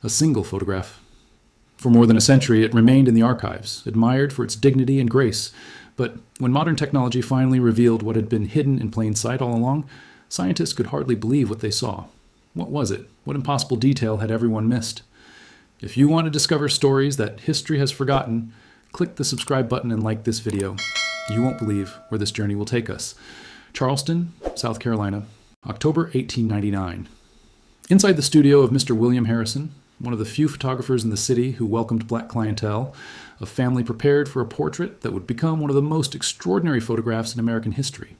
A single photograph. For more than a century, it remained in the archives, admired for its dignity and grace. But when modern technology finally revealed what had been hidden in plain sight all along, scientists could hardly believe what they saw. What was it? What impossible detail had everyone missed? If you want to discover stories that history has forgotten, click the subscribe button and like this video. You won't believe where this journey will take us. Charleston, South Carolina, October 1899. Inside the studio of Mr. William Harrison, one of the few photographers in the city who welcomed black clientele, a family prepared for a portrait that would become one of the most extraordinary photographs in American history.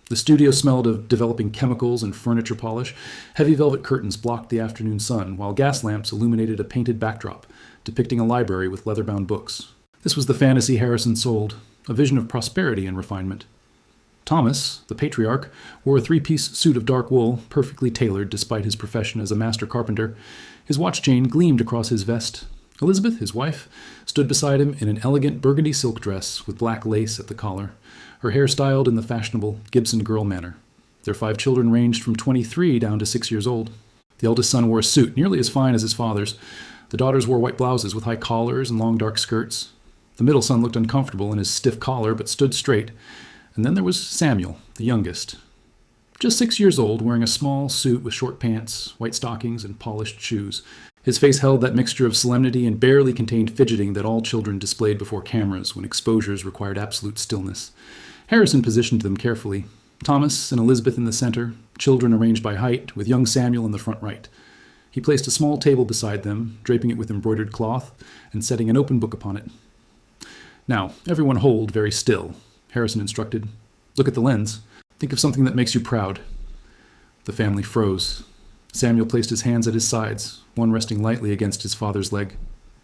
The studio smelled of developing chemicals and furniture polish. Heavy velvet curtains blocked the afternoon sun, while gas lamps illuminated a painted backdrop, depicting a library with leather-bound books. This was the fantasy Harrison sold, a vision of prosperity and refinement. Thomas, the patriarch, wore a three-piece suit of dark wool, perfectly tailored despite his profession as a master carpenter. His watch chain gleamed across his vest. Elizabeth, his wife, stood beside him in an elegant burgundy silk dress with black lace at the collar, her hair styled in the fashionable Gibson girl manner. Their 5 children ranged from 23 down to 6 years old. The eldest son wore a suit nearly as fine as his father's. The daughters wore white blouses with high collars and long dark skirts. The middle son looked uncomfortable in his stiff collar but stood straight. And then there was Samuel, the youngest. Just 6 years old, wearing a small suit with short pants, white stockings, and polished shoes. His face held that mixture of solemnity and barely contained fidgeting that all children displayed before cameras when exposures required absolute stillness. Harrison positioned them carefully. Thomas and Elizabeth in the center, children arranged by height, with young Samuel in the front right. He placed a small table beside them, draping it with embroidered cloth, and setting an open book upon it. "Now, everyone hold very still," Harrison instructed. "Look at the lens. Think of something that makes you proud." The family froze. Samuel placed his hands at his sides, one resting lightly against his father's leg.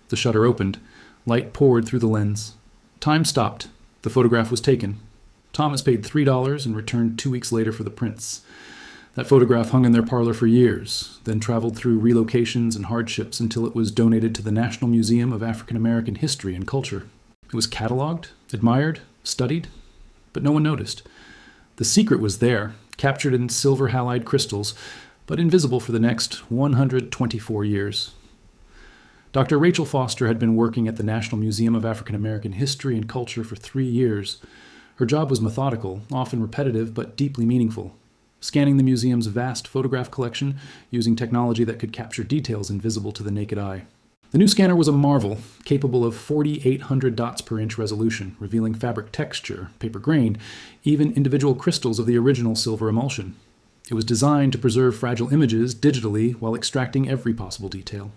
The shutter opened. Light poured through the lens. Time stopped. The photograph was taken. Thomas paid $3 and returned 2 weeks later for the prints. That photograph hung in their parlor for years, then traveled through relocations and hardships until it was donated to the National Museum of African American History and Culture. It was cataloged, admired, studied, but no one noticed. The secret was there, captured in silver halide crystals, but invisible for the next 124 years. Dr. Rachel Foster had been working at the National Museum of African American History and Culture for 3 years. Her job was methodical, often repetitive, but deeply meaningful, scanning the museum's vast photograph collection using technology that could capture details invisible to the naked eye. The new scanner was a marvel, capable of 4,800 dots per inch resolution, revealing fabric texture, paper grain, even individual crystals of the original silver emulsion. It was designed to preserve fragile images digitally while extracting every possible detail.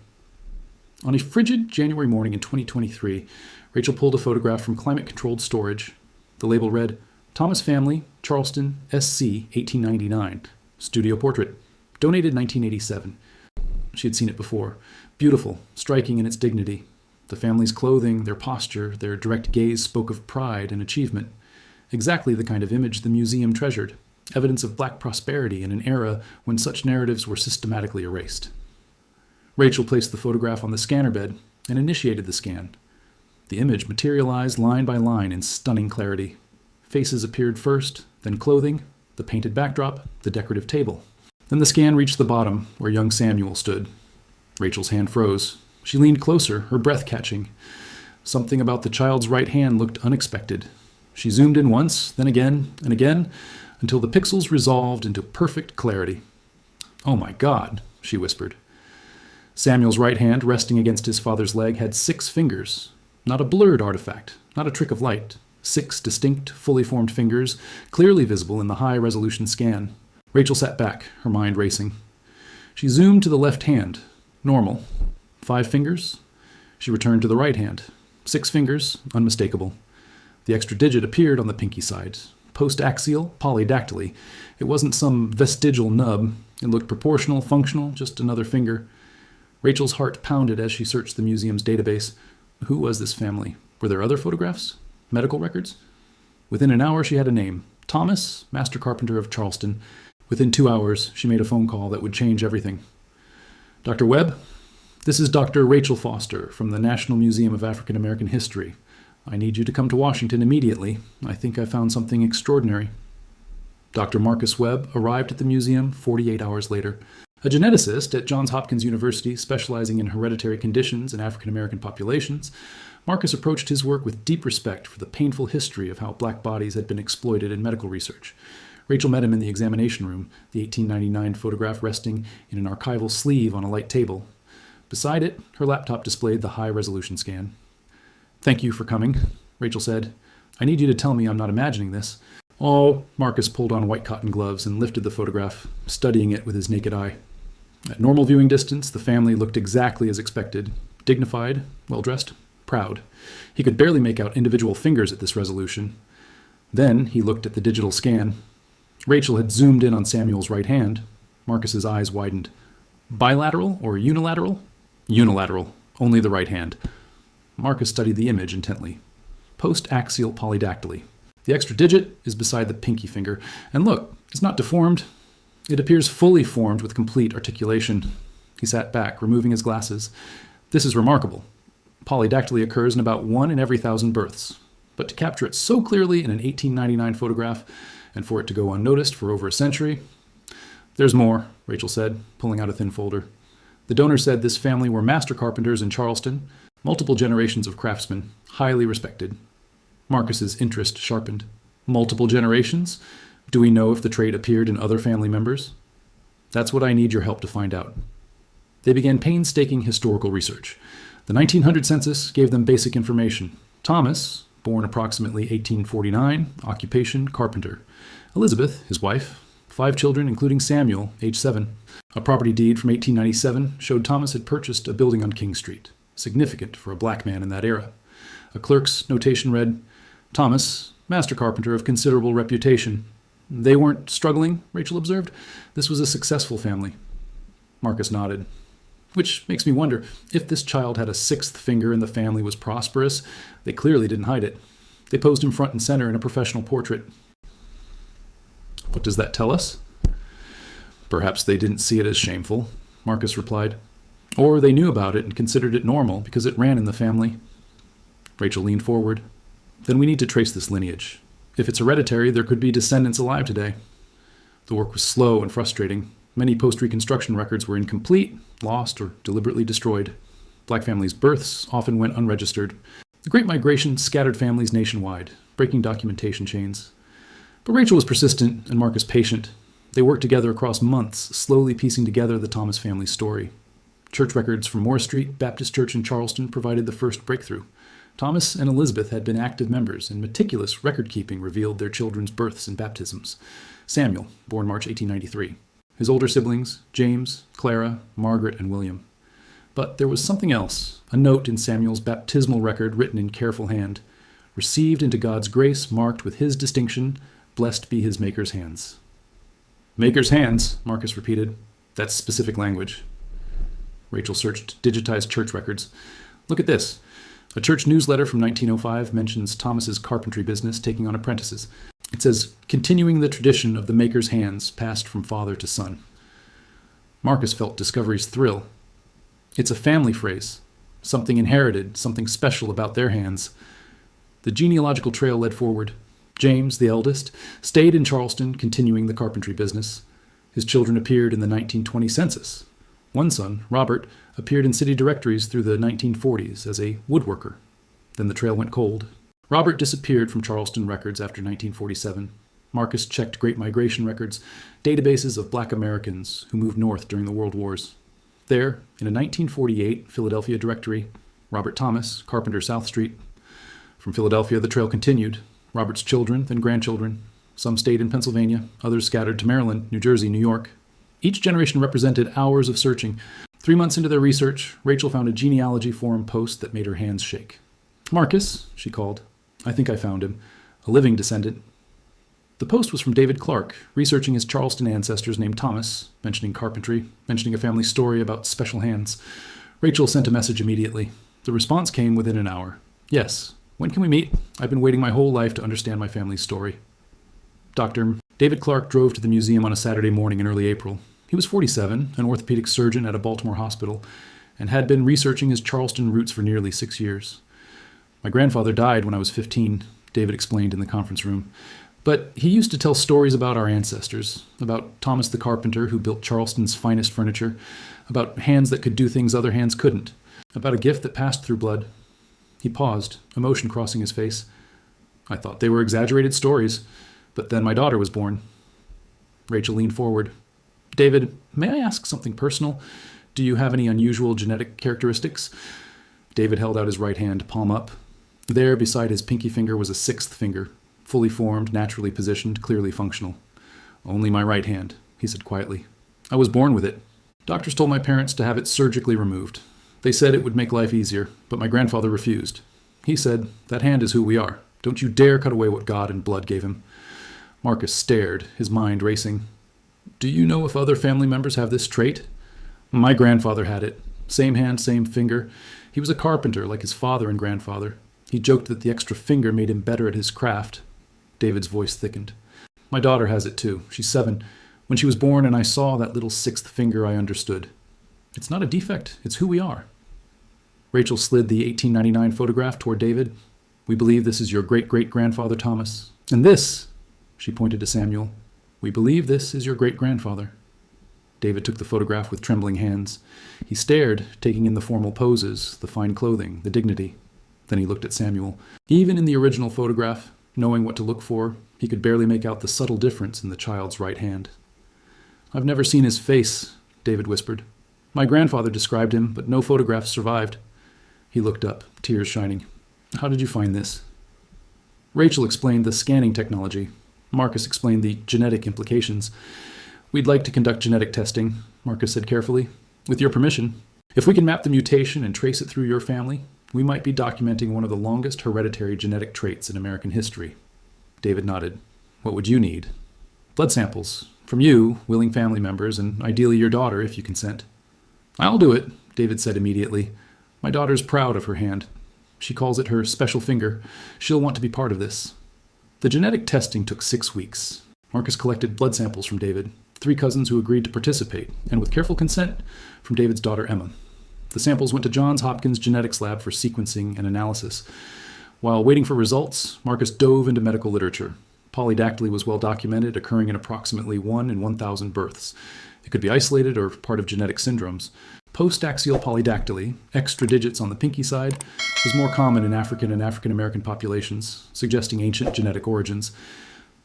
On a frigid January morning in 2023, Rachel pulled a photograph from climate-controlled storage. The label read, "Thomas Family, Charleston, SC, 1899. Studio portrait. Donated 1987. She had seen it before. Beautiful, striking in its dignity. The family's clothing, their posture, their direct gaze spoke of pride and achievement. Exactly the kind of image the museum treasured. Evidence of black prosperity in an era when such narratives were systematically erased. Rachel placed the photograph on the scanner bed and initiated the scan. The image materialized line by line in stunning clarity. Faces appeared first, then clothing, the painted backdrop, the decorative table. Then the scan reached the bottom, where young Samuel stood. Rachel's hand froze. She leaned closer, her breath catching. Something about the child's right hand looked unexpected. She zoomed in once, then again, and again, until the pixels resolved into perfect clarity. "Oh my God," she whispered. Samuel's right hand, resting against his father's leg, had 6 fingers. Not a blurred artifact, not a trick of light. 6 distinct, fully formed fingers, clearly visible in the high-resolution scan. Rachel sat back, her mind racing. She zoomed to the left hand. Normal. 5 fingers. She returned to the right hand. 6 fingers, unmistakable. The extra digit appeared on the pinky side. Post-axial, polydactyly. It wasn't some vestigial nub. It looked proportional, functional, just another finger. Rachel's heart pounded as she searched the museum's database. Who was this family? Were there other photographs? Medical records? Within an hour, she had a name. Thomas, master carpenter of Charleston. Within 2 hours, she made a phone call that would change everything. "Dr. Webb, this is Dr. Rachel Foster from the National Museum of African American History. I need you to come to Washington immediately. I think I found something extraordinary." Dr. Marcus Webb arrived at the museum 48 hours later. A geneticist at Johns Hopkins University specializing in hereditary conditions in African American populations, Marcus approached his work with deep respect for the painful history of how black bodies had been exploited in medical research. Rachel met him in the examination room, the 1899 photograph resting in an archival sleeve on a light table. Beside it, her laptop displayed the high-resolution scan. "Thank you for coming," Rachel said. "I need you to tell me I'm not imagining this." "Oh," Marcus pulled on white cotton gloves and lifted the photograph, studying it with his naked eye. At normal viewing distance, the family looked exactly as expected. Dignified, well-dressed, proud. He could barely make out individual fingers at this resolution. Then he looked at the digital scan. Rachel had zoomed in on Samuel's right hand. Marcus's eyes widened. "Bilateral or unilateral?" "Unilateral. Only the right hand." Marcus studied the image intently. Post-axial polydactyly. The extra digit is beside the pinky finger. And look, it's not deformed. It appears fully formed with complete articulation. He sat back, removing his glasses. This is remarkable. Polydactyly occurs in about 1 in every 1,000 births. But to capture it so clearly in an 1899 photograph, and for it to go unnoticed for over a century... "There's more," Rachel said, pulling out a thin folder. "The donor said this family were master carpenters in Charleston, multiple generations of craftsmen, highly respected." Marcus's interest sharpened. "Multiple generations? Do we know if the trait appeared in other family members?" "That's what I need your help to find out." They began painstaking historical research. The 1900 census gave them basic information. Thomas, born approximately 1849, occupation carpenter. Elizabeth, his wife, 5 children, including Samuel, age 7. A property deed from 1897 showed Thomas had purchased a building on King Street, significant for a black man in that era. A clerk's notation read, "Thomas, master carpenter of considerable reputation." "They weren't struggling," Rachel observed. "This was a successful family." Marcus nodded. "Which makes me wonder, if this child had a 6th finger and the family was prosperous, they clearly didn't hide it. They posed him front and center in a professional portrait." "What does that tell us?" "Perhaps they didn't see it as shameful," Marcus replied. "Or they knew about it and considered it normal because it ran in the family." Rachel leaned forward. "Then we need to trace this lineage. If it's hereditary, there could be descendants alive today." The work was slow and frustrating. Many post-Reconstruction records were incomplete, lost, or deliberately destroyed. Black families' births often went unregistered. The Great Migration scattered families nationwide, breaking documentation chains. But Rachel was persistent and Marcus patient. They worked together across months, slowly piecing together the Thomas family's story. Church records from Moore Street Baptist Church in Charleston provided the first breakthrough. Thomas and Elizabeth had been active members, and meticulous record-keeping revealed their children's births and baptisms. Samuel, born March 1893. His older siblings, James, Clara, Margaret, and William. But there was something else, a note in Samuel's baptismal record written in careful hand. "Received into God's grace, marked with his distinction, blessed be his Maker's hands." "Maker's hands," Marcus repeated. "That's specific language." Rachel searched digitized church records. "Look at this. A church newsletter from 1905 mentions Thomas's carpentry business taking on apprentices. It says, 'Continuing the tradition of the Maker's hands, passed from father to son.'" Marcus felt discovery's thrill. It's a family phrase. Something inherited, something special about their hands. The genealogical trail led forward. James, the eldest, stayed in Charleston, continuing the carpentry business. His children appeared in the 1920 census. One son, Robert, appeared in city directories through the 1940s as a woodworker. Then the trail went cold. Robert disappeared from Charleston records after 1947. Marcus checked Great Migration records, databases of black Americans who moved north during the World Wars. There, in a 1948 Philadelphia directory, Robert Thomas, carpenter South Street. From Philadelphia, the trail continued. Robert's children, then grandchildren. Some stayed in Pennsylvania, others scattered to Maryland, New Jersey, New York. Each generation represented hours of searching. 3 months into their research, Rachel found a genealogy forum post that made her hands shake. "Marcus," she called. "I think I found him. A living descendant." The post was from David Clark, researching his Charleston ancestors named Thomas, mentioning carpentry, mentioning a family story about special hands. Rachel sent a message immediately. The response came within an hour. "Yes. When can we meet? I've been waiting my whole life to understand my family's story." Dr. David Clark drove to the museum on a Saturday morning in early April. He was 47, an orthopedic surgeon at a Baltimore hospital, and had been researching his Charleston roots for nearly 6 years. "My grandfather died when I was 15, David explained in the conference room. But he used to tell stories about our ancestors, about Thomas the carpenter who built Charleston's finest furniture, about hands that could do things other hands couldn't, about a gift that passed through blood. He paused, emotion crossing his face. I thought they were exaggerated stories, but then my daughter was born. Rachel leaned forward. David, may I ask something personal? Do you have any unusual genetic characteristics? David held out his right hand, palm up. There, beside his pinky finger, was a sixth finger, fully formed, naturally positioned, clearly functional. Only my right hand, he said quietly. I was born with it. Doctors told my parents to have it surgically removed. They said it would make life easier, but my grandfather refused. He said, that hand is who we are. Don't you dare cut away what God and blood gave him. Marcus stared, his mind racing. Do you know if other family members have this trait? My grandfather had it. Same hand, same finger. He was a carpenter like his father and grandfather. He joked that the extra finger made him better at his craft. David's voice thickened. My daughter has it too. She's 7. When she was born and I saw that little sixth finger, I understood. It's not a defect. It's who we are. Rachel slid the 1899 photograph toward David. We believe this is your great-great-grandfather Thomas. And this, she pointed to Samuel, we believe this is your great-grandfather. David took the photograph with trembling hands. He stared, taking in the formal poses, the fine clothing, the dignity. Then he looked at Samuel. Even in the original photograph, knowing what to look for, he could barely make out the subtle difference in the child's right hand. I've never seen his face, David whispered. My grandfather described him, but no photographs survived. He looked up, tears shining. How did you find this? Rachel explained the scanning technology. Marcus explained the genetic implications. We'd like to conduct genetic testing, Marcus said carefully. With your permission. If we can map the mutation and trace it through your family, we might be documenting one of the longest hereditary genetic traits in American history. David nodded. What would you need? Blood samples. From you, willing family members, and ideally your daughter, if you consent. I'll do it, David said immediately. My daughter's proud of her hand. She calls it her special finger. She'll want to be part of this. The genetic testing took 6 weeks. Marcus collected blood samples from David, 3 cousins who agreed to participate, and with careful consent, from David's daughter Emma. The samples went to Johns Hopkins Genetics Lab for sequencing and analysis. While waiting for results, Marcus dove into medical literature. Polydactyly was well documented, occurring in approximately 1 in 1,000 births. It could be isolated or part of genetic syndromes. Post-axial polydactyly, extra digits on the pinky side, was more common in African and African American populations, suggesting ancient genetic origins.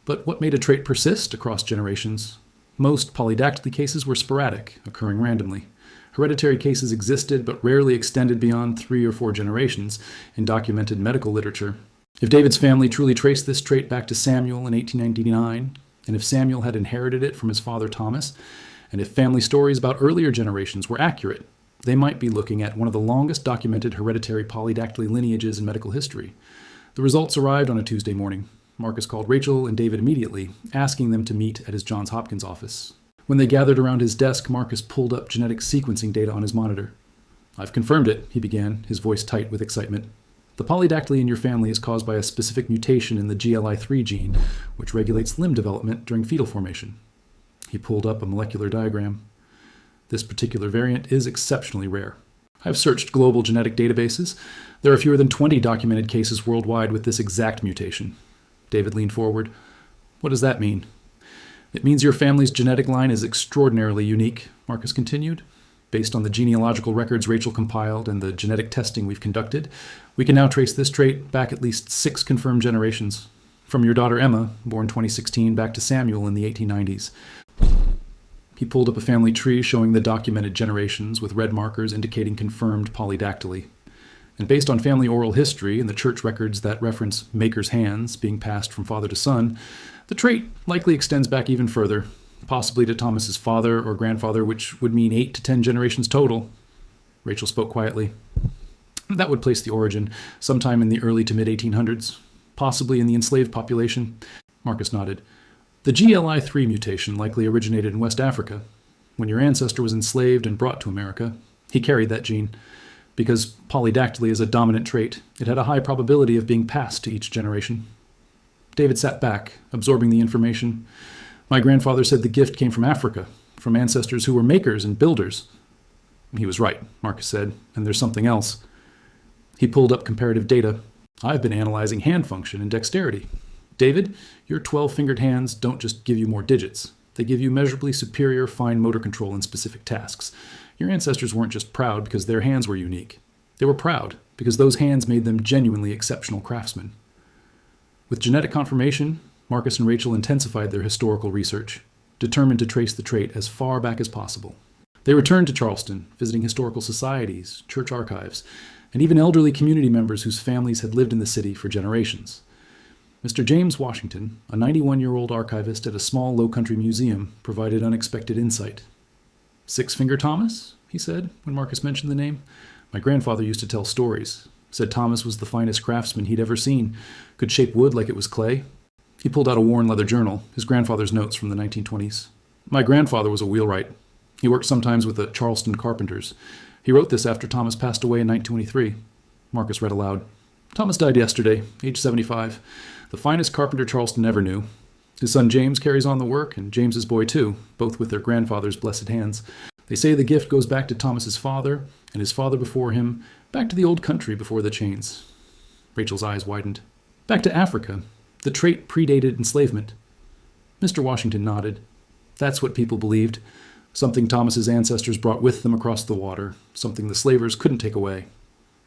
But what made a trait persist across generations? Most polydactyly cases were sporadic, occurring randomly. Hereditary cases existed, but rarely extended beyond 3 or 4 generations in documented medical literature. If David's family truly traced this trait back to Samuel in 1899, and if Samuel had inherited it from his father Thomas, and if family stories about earlier generations were accurate, they might be looking at one of the longest documented hereditary polydactyly lineages in medical history. The results arrived on a Tuesday morning. Marcus called Rachel and David immediately, asking them to meet at his Johns Hopkins office. When they gathered around his desk, Marcus pulled up genetic sequencing data on his monitor. I've confirmed it, he began, his voice tight with excitement. The polydactyly in your family is caused by a specific mutation in the GLI3 gene, which regulates limb development during fetal formation. He pulled up a molecular diagram. This particular variant is exceptionally rare. I've searched global genetic databases. There are fewer than 20 documented cases worldwide with this exact mutation. David leaned forward. What does that mean? It means your family's genetic line is extraordinarily unique, Marcus continued. Based on the genealogical records Rachel compiled and the genetic testing we've conducted, we can now trace this trait back at least 6 confirmed generations. From your daughter Emma, born 2016, back to Samuel in the 1890s. He pulled up a family tree showing the documented generations with red markers indicating confirmed polydactyly. And based on family oral history and the church records that reference maker's hands being passed from father to son, the trait likely extends back even further, possibly to Thomas's father or grandfather, which would mean 8 to 10 generations total. Rachel spoke quietly. That would place the origin sometime in the early to mid-1800s, possibly in the enslaved population. Marcus nodded. The GLI3 mutation likely originated in West Africa. When your ancestor was enslaved and brought to America, he carried that gene. Because polydactyly is a dominant trait, it had a high probability of being passed to each generation. David sat back, absorbing the information. My grandfather said the gift came from Africa, from ancestors who were makers and builders. He was right, Marcus said, and there's something else. He pulled up comparative data. I've been analyzing hand function and dexterity. David, your 12-fingered hands don't just give you more digits. They give you measurably superior fine motor control in specific tasks. Your ancestors weren't just proud because their hands were unique. They were proud because those hands made them genuinely exceptional craftsmen. With genetic confirmation, Marcus and Rachel intensified their historical research, determined to trace the trait as far back as possible. They returned to Charleston, visiting historical societies, church archives, and even elderly community members whose families had lived in the city for generations. Mr. James Washington, a 91-year-old archivist at a small low-country museum, provided unexpected insight. "Six-Finger Thomas?" he said when Marcus mentioned the name. "My grandfather used to tell stories. Said Thomas was the finest craftsman he'd ever seen, could shape wood like it was clay." He pulled out a worn leather journal, his grandfather's notes from the 1920s. "My grandfather was a wheelwright. He worked sometimes with the Charleston carpenters. He wrote this after Thomas passed away in 1923. Marcus read aloud. "Thomas died yesterday, age 75. The finest carpenter Charleston ever knew. His son James carries on the work, and James's boy too, both with their grandfather's blessed hands. They say the gift goes back to Thomas's father, and his father before him, back to the old country before the chains." Rachel's eyes widened. "Back to Africa. The trait predated enslavement." Mr. Washington nodded. "That's what people believed. Something Thomas's ancestors brought with them across the water, something the slavers couldn't take away."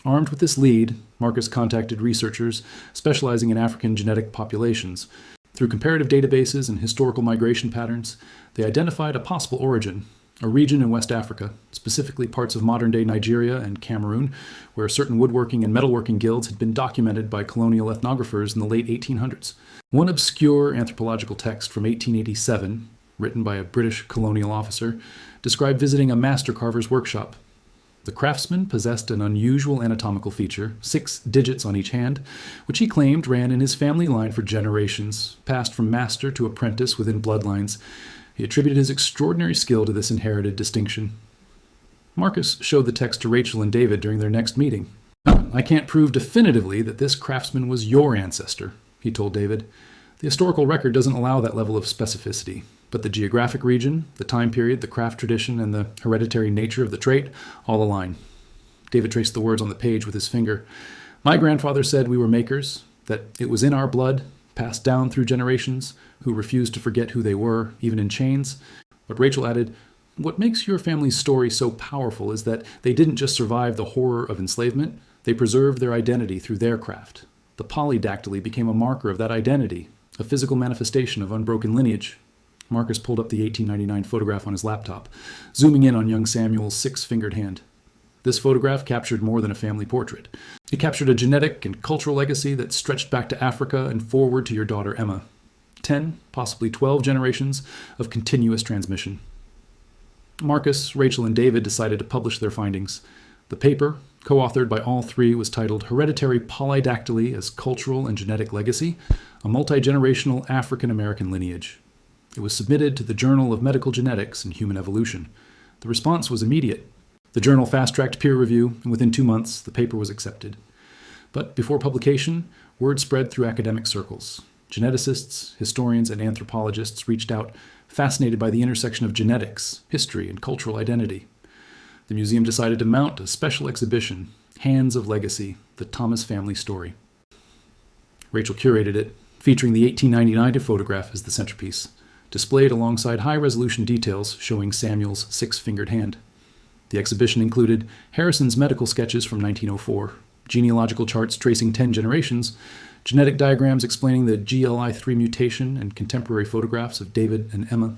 Armed with this lead, Marcus contacted researchers specializing in African genetic populations. Through comparative databases and historical migration patterns, they identified a possible origin, a region in West Africa, specifically parts of modern-day Nigeria and Cameroon, where certain woodworking and metalworking guilds had been documented by colonial ethnographers in the late 1800s. One obscure anthropological text from 1887, written by a British colonial officer, described visiting a master carver's workshop. The craftsman possessed an unusual anatomical feature, 6 digits on each hand, which he claimed ran in his family line for generations, passed from master to apprentice within bloodlines. He attributed his extraordinary skill to this inherited distinction. Marcus showed the text to Rachel and David during their next meeting. "I can't prove definitively that this craftsman was your ancestor," he told David. "The historical record doesn't allow that level of specificity. But the geographic region, the time period, the craft tradition, and the hereditary nature of the trait all align." David traced the words on the page with his finger. "My grandfather said we were makers, that it was in our blood, passed down through generations, who refused to forget who they were, even in chains." But Rachel added, "What makes your family's story so powerful is that they didn't just survive the horror of enslavement, they preserved their identity through their craft. The polydactyly became a marker of that identity, a physical manifestation of unbroken lineage." Marcus pulled up the 1899 photograph on his laptop, zooming in on young Samuel's 6-fingered hand. This photograph captured more than a family portrait. It captured a genetic and cultural legacy that stretched back to Africa and forward to your daughter Emma. 10, possibly 12 generations of continuous transmission. Marcus, Rachel, and David decided to publish their findings. The paper, co-authored by all three, was titled "Hereditary Polydactyly as Cultural and Genetic Legacy, a Multi-Generational African-American Lineage." It was submitted to the Journal of Medical Genetics and Human Evolution. The response was immediate. The journal fast-tracked peer review, and within 2 months, the paper was accepted. But before publication, word spread through academic circles. Geneticists, historians, and anthropologists reached out, fascinated by the intersection of genetics, history, and cultural identity. The museum decided to mount a special exhibition, Hands of Legacy, the Thomas family story. Rachel curated it, featuring the 1899 photograph as the centerpiece, displayed alongside high-resolution details showing Samuel's 6-fingered hand. The exhibition included Harrison's medical sketches from 1904, genealogical charts tracing 10 generations, genetic diagrams explaining the GLI3 mutation, and contemporary photographs of David and Emma.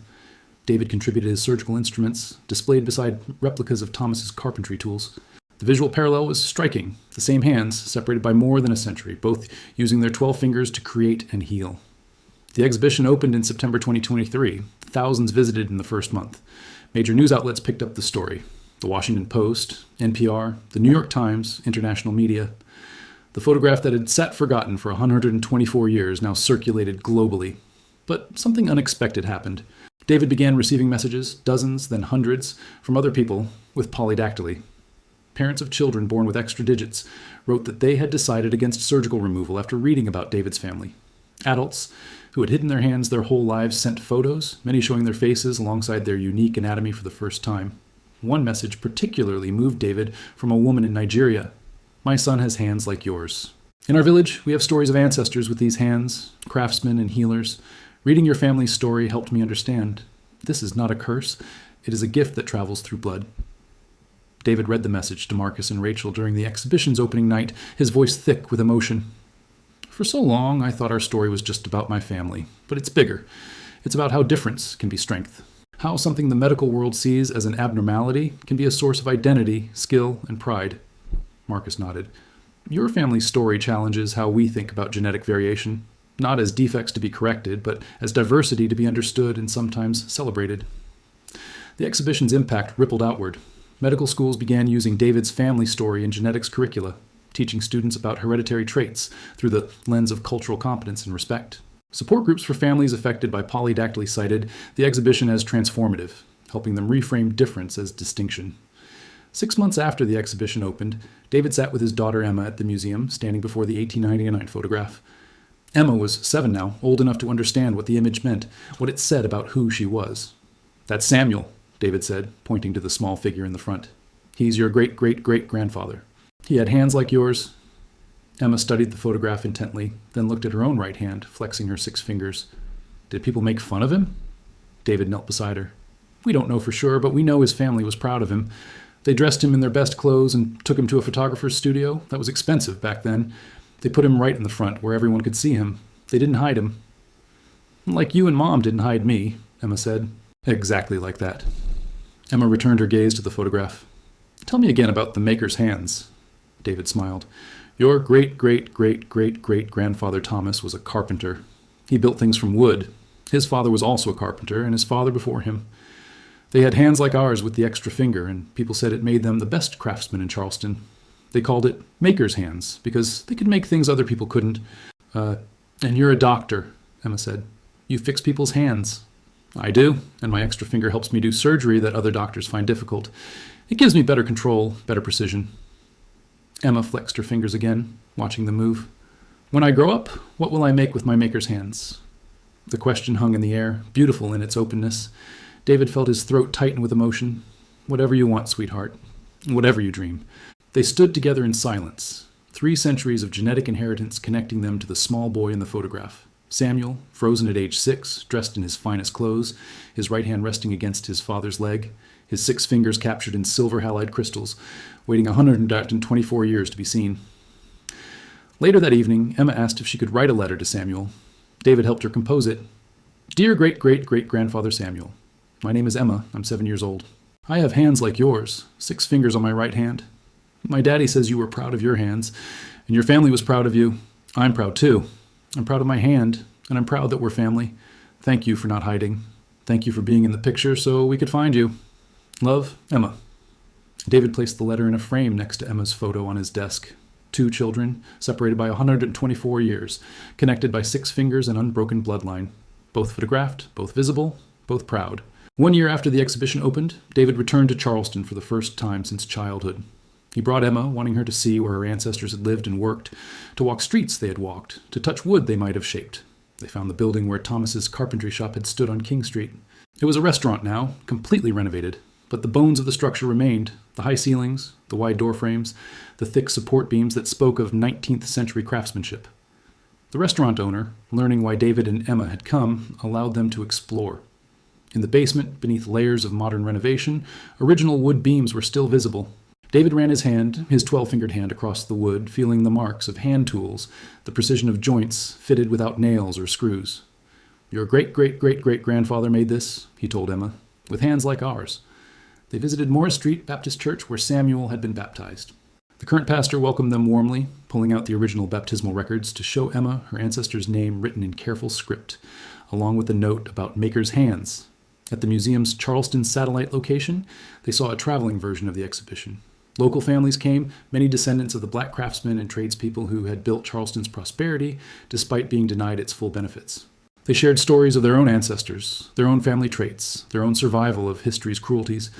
David contributed his surgical instruments, displayed beside replicas of Thomas's carpentry tools. The visual parallel was striking, the same hands, separated by more than a century, both using their 12 fingers to create and heal. The exhibition opened in September 2023. Thousands visited in the first month. Major news outlets picked up the story. The Washington Post, NPR, the New York Times, international media. The photograph that had sat forgotten for 124 years now circulated globally. But something unexpected happened. David began receiving messages, dozens, then hundreds, from other people with polydactyly. Parents of children born with extra digits wrote that they had decided against surgical removal after reading about David's family. Adults who had hidden their hands their whole lives sent photos, many showing their faces alongside their unique anatomy for the first time. One message particularly moved David from a woman in Nigeria. "My son has hands like yours." In our village, we have stories of ancestors with these hands, craftsmen and healers. Reading your family's story helped me understand. This is not a curse. It is a gift that travels through blood. David read the message to Marcus and Rachel during the exhibition's opening night, his voice thick with emotion. For so long, I thought our story was just about my family, but it's bigger. It's about how difference can be strength. How something the medical world sees as an abnormality can be a source of identity, skill, and pride. Marcus nodded. Your family's story challenges how we think about genetic variation, not as defects to be corrected, but as diversity to be understood and sometimes celebrated. The exhibition's impact rippled outward. Medical schools began using David's family story in genetics curricula, teaching students about hereditary traits through the lens of cultural competence and respect. Support groups for families affected by polydactyly cited the exhibition as transformative, helping them reframe difference as distinction. 6 months after the exhibition opened, David sat with his daughter Emma at the museum, standing before the 1899 photograph. Emma was 7 now, old enough to understand what the image meant, what it said about who she was. That's Samuel, David said, pointing to the small figure in the front. He's your great-great-great-grandfather. He had hands like yours. Emma studied the photograph intently, then looked at her own right hand, flexing her 6 fingers. Did people make fun of him? David knelt beside her. We don't know for sure, but we know his family was proud of him. They dressed him in their best clothes and took him to a photographer's studio. That was expensive back then. They put him right in the front where everyone could see him. They didn't hide him. Like you and Mom didn't hide me, Emma said. Exactly like that. Emma returned her gaze to the photograph. Tell me again about the maker's hands. David smiled. Your great-great-great-great-great-grandfather Thomas was a carpenter. He built things from wood. His father was also a carpenter, and his father before him. They had hands like ours with the extra finger, and people said it made them the best craftsmen in Charleston. They called it maker's hands, because they could make things other people couldn't. And you're a doctor, Emma said. You fix people's hands. I do, and my extra finger helps me do surgery that other doctors find difficult. It gives me better control, better precision. Emma flexed her fingers again, watching them move. When I grow up, what will I make with my maker's hands? The question hung in the air, beautiful in its openness. David felt his throat tighten with emotion. Whatever you want, sweetheart. Whatever you dream. They stood together in silence, 3 centuries of genetic inheritance connecting them to the small boy in the photograph. Samuel, frozen at age 6, dressed in his finest clothes, his right hand resting against his father's leg, his 6 fingers captured in silver halide crystals, waiting 124 years to be seen. Later that evening, Emma asked if she could write a letter to Samuel. David helped her compose it. Dear great-great-great-grandfather Samuel, my name is Emma. I'm 7 years old. I have hands like yours, 6 fingers on my right hand. My daddy says you were proud of your hands, and your family was proud of you. I'm proud too. I'm proud of my hand, and I'm proud that we're family. Thank you for not hiding. Thank you for being in the picture so we could find you. Love, Emma. David placed the letter in a frame next to Emma's photo on his desk. 2 children, separated by 124 years, connected by 6 fingers and unbroken bloodline. Both photographed, both visible, both proud. 1 year after the exhibition opened, David returned to Charleston for the first time since childhood. He brought Emma, wanting her to see where her ancestors had lived and worked, to walk streets they had walked, to touch wood they might have shaped. They found the building where Thomas's carpentry shop had stood on King Street. It was a restaurant now, completely renovated, but the bones of the structure remained, the high ceilings, the wide door frames, the thick support beams that spoke of 19th century craftsmanship. The restaurant owner, learning why David and Emma had come, allowed them to explore. In the basement, beneath layers of modern renovation, original wood beams were still visible. David ran his hand, his 12-fingered hand, across the wood, feeling the marks of hand tools, the precision of joints fitted without nails or screws. Your great-great-great-great-grandfather made this, he told Emma, with hands like ours. They visited Morris Street Baptist Church, where Samuel had been baptized. The current pastor welcomed them warmly, pulling out the original baptismal records to show Emma her ancestor's name written in careful script, along with a note about maker's hands. At the museum's Charleston satellite location, they saw a traveling version of the exhibition. Local families came, many descendants of the black craftsmen and tradespeople who had built Charleston's prosperity, despite being denied its full benefits. They shared stories of their own ancestors, their own family traits, their own survival of history's cruelties.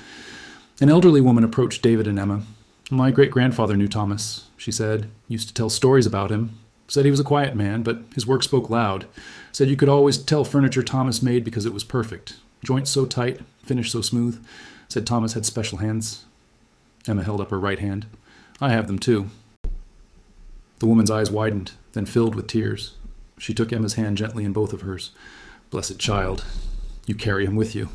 An elderly woman approached David and Emma. My great-grandfather knew Thomas, she said, used to tell stories about him. Said he was a quiet man, but his work spoke loud. Said you could always tell furniture Thomas made because it was perfect. Joints so tight, finish so smooth. Said Thomas had special hands. Emma held up her right hand. I have them too. The woman's eyes widened, then filled with tears. She took Emma's hand gently in both of hers. "Blessed child, you carry him with you."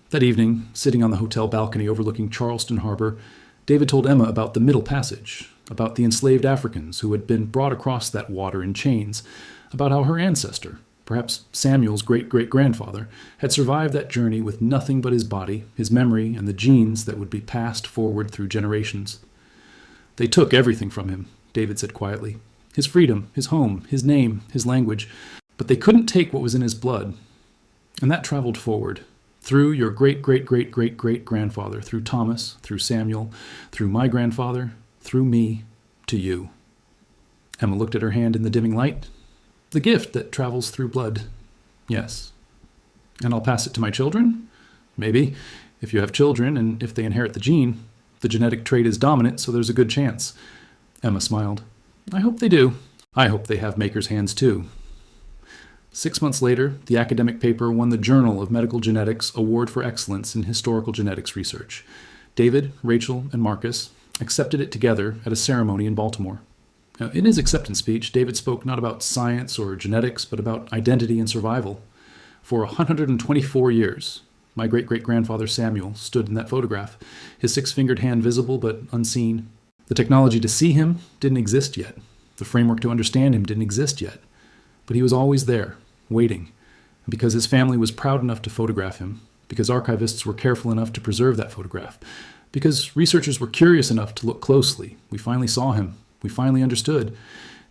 That evening, sitting on the hotel balcony overlooking Charleston Harbor, David told Emma about the Middle Passage, about the enslaved Africans who had been brought across that water in chains, about how her ancestor, perhaps Samuel's great-great-grandfather, had survived that journey with nothing but his body, his memory, and the genes that would be passed forward through generations. "They took everything from him," David said quietly. "His freedom, his home, his name, his language. But they couldn't take what was in his blood. And that traveled forward, through your great-great-great-great-great-grandfather, through Thomas, through Samuel, through my grandfather, through me, to you." Emma looked at her hand in the dimming light. "The gift that travels through blood. Yes. And I'll pass it to my children? Maybe. If you have children, and if they inherit the gene. The genetic trait is dominant, so there's a good chance." Emma smiled. "I hope they do. I hope they have makers' hands, too." 6 months later, the academic paper won the Journal of Medical Genetics Award for Excellence in Historical Genetics Research. David, Rachel, and Marcus accepted it together at a ceremony in Baltimore. Now, in his acceptance speech, David spoke not about science or genetics, but about identity and survival. For 124 years, my great-great-grandfather Samuel stood in that photograph, his six-fingered hand visible but unseen. The technology to see him didn't exist yet. The framework to understand him didn't exist yet. But he was always there, waiting, because his family was proud enough to photograph him, because archivists were careful enough to preserve that photograph, because researchers were curious enough to look closely. We finally saw him. We finally understood.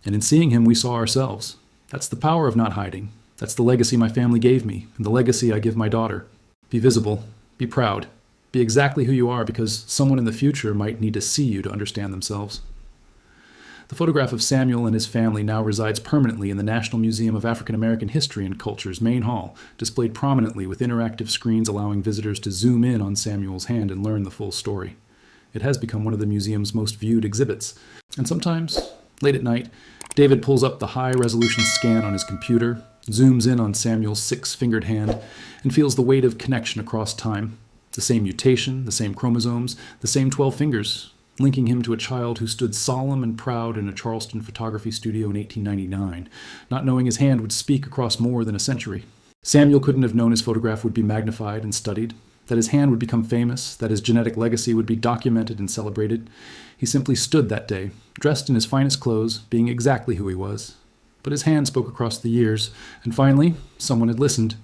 And in seeing him, we saw ourselves. That's the power of not hiding. That's the legacy my family gave me, and the legacy I give my daughter. Be visible. Be proud. Be exactly who you are, because someone in the future might need to see you to understand themselves. The photograph of Samuel and his family now resides permanently in the National Museum of African American History and Culture's main hall, displayed prominently with interactive screens allowing visitors to zoom in on Samuel's hand and learn the full story. It has become one of the museum's most viewed exhibits. And sometimes, late at night, David pulls up the high-resolution scan on his computer, zooms in on Samuel's six-fingered hand, and feels the weight of connection across time. The same mutation, the same chromosomes, the same 12 fingers, linking him to a child who stood solemn and proud in a Charleston photography studio in 1899, not knowing his hand would speak across more than a century. Samuel couldn't have known his photograph would be magnified and studied, that his hand would become famous, that his genetic legacy would be documented and celebrated. He simply stood that day, dressed in his finest clothes, being exactly who he was. But his hand spoke across the years, and finally, someone had listened.